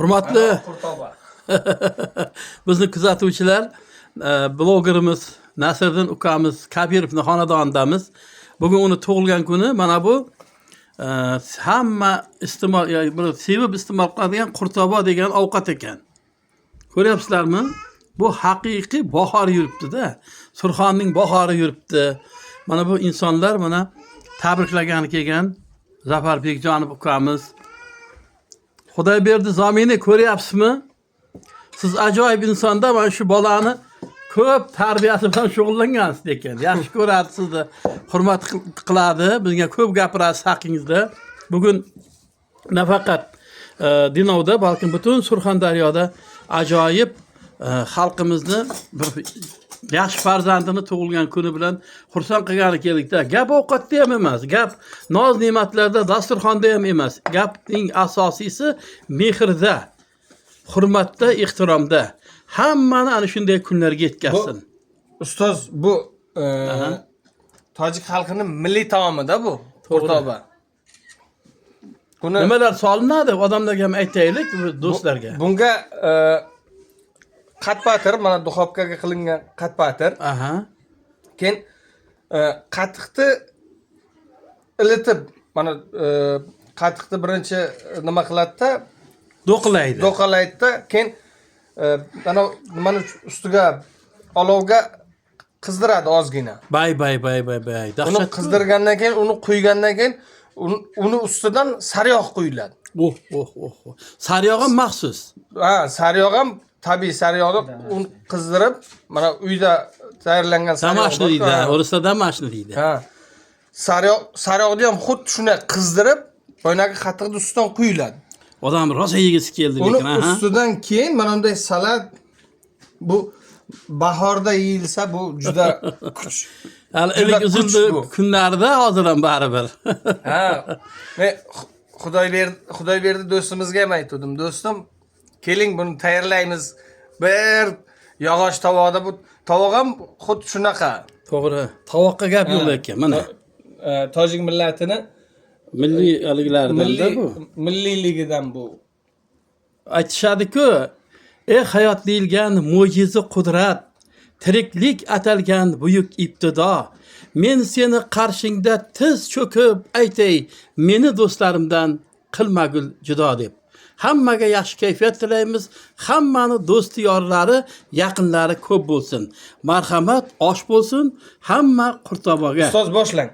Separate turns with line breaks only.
Hurmatli bizni kuzatuvchilar, blogerimiz Nasriddin ukamiz Kabirovning xonadonidamiz. Bugun uni tug'ilgan kuni. Mana bu hamma iste'mol, sevib iste'mol qiladigan qurtobo degan ovqat ekan. Ko'ryapsizlarmi? Bu haqiqiy bahor yuribdi-da. Surxonning bahori yuribdi. Mana bu insonlar mana tabriklagani kelgan Zafar Bekjonov ukamiz. Xudoyberdi Zomini ko'ryapsizmi? Siz ajoyib insonda, mana shu bolani ko'p tarbiyasi bilan shug'ullangansiz ekan. Yaxshi ko'radi sizni, hurmat qiladi, bizga ko'p gapirasiz haqingizda. Bugun nafaqat Dinovda, balkim butun Surxondaryoda ajoyib xalqimizni bir yaxshi farzandini tug'ilgan kuni bilan xursand qilgani keldik-da. Gap ovqatda ham emas, gap noz-ne'matlarda, dasturxonda ham emas. Gapning asosiysi mehrda, hurmatda, ehtiromda. Hammani ana shunday kunlarga yetkazsin.
Ustoz, bu tojik xalqining milliy taomi-da bu, qurtoba.
Nimalar solinadi? Odamlarga ham aytaylik, do'stlarga.
Bunga qatpatir, mana duxovkaga qilingan qatpatir. Keyin qatiqni ilitib, mana qatiqni birinchi nima qiladi-da, do'qalaydi-da, keyin mana ustiga olovga qizdiradi ozgina.
Bay.
Uni qizdirgandan keyin, uni quygandan keyin uni ustidan sariyog' quyiladi.
Sariyog' ham maxsus.
Ha, sariyog' ham tabiiy sariyog'ni uni qizdirib, mana uyda tayyorlangan sariyog'.
Damashli deydi, o'risda damashli deydi.
Ha. Sariyog'ni ham xuddi shunday qizdirib, boyagi qatiqni ustidan quyiladi.
Odam rosa yegisi keldi lekin,
uni ustidan keyin mana bunday salat, bu bahorda yeyilsa bu juda kuch.
Hali ilk uzildi kunlarda hozir ham baribir.
Ha. Men Xudoyberdi do'stimizga ham aytdim. Do'stim, keling buni tayyorlaymiz. Bir yog'och tovoqda, bu tovoq ham xuddi shunaqa.
To'g'ri. Tovoqqa gap yo'q ekan, mana.
Tojik millatini
milliylaridan bu.
Milliyligidan bu.
Aytishadi-ku, hayot deyilgan mo'jiza qudrat, tiriklik atalgan buyuk ibtido. Men seni qarshingda tiz cho'kib aytay, meni do'stlarimdan qilmagul judo deb. Hammaga yaxshi kayfiyat tilaymiz. Hammani do'sti, yorlari, yaqinlari ko'p bo'lsin. Marhamat osh bo'lsin hamma qurtoboga.
Ustoz boshlang.